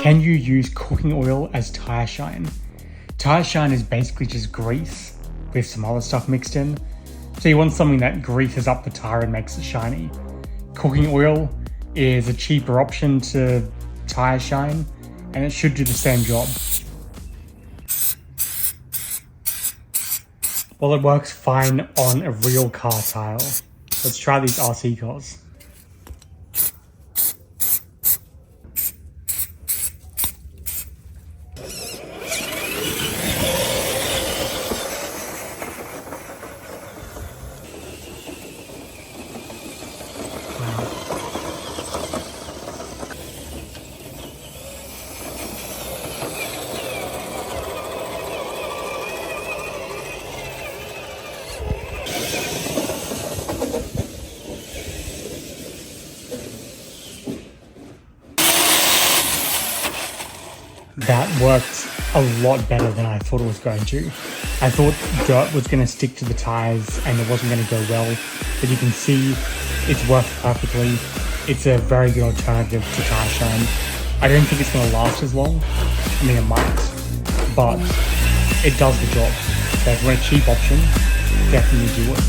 Can you use cooking oil as tire shine? Tire shine is basically just grease with some other stuff mixed in. So you want something that greases up the tire and makes it shiny. Cooking oil is a cheaper option to tire shine, and it should do the same job. Well, it works fine on a real car tire. Let's try these RC cars. That worked a lot better than I thought it was going to. I thought dirt was going to stick to the tires and it wasn't going to go well, but you can see it's worked perfectly. It's a very good alternative to tire shine. I don't think it's going to last as long. I mean, it might, but it does the job. So if you want a cheap option, definitely do it.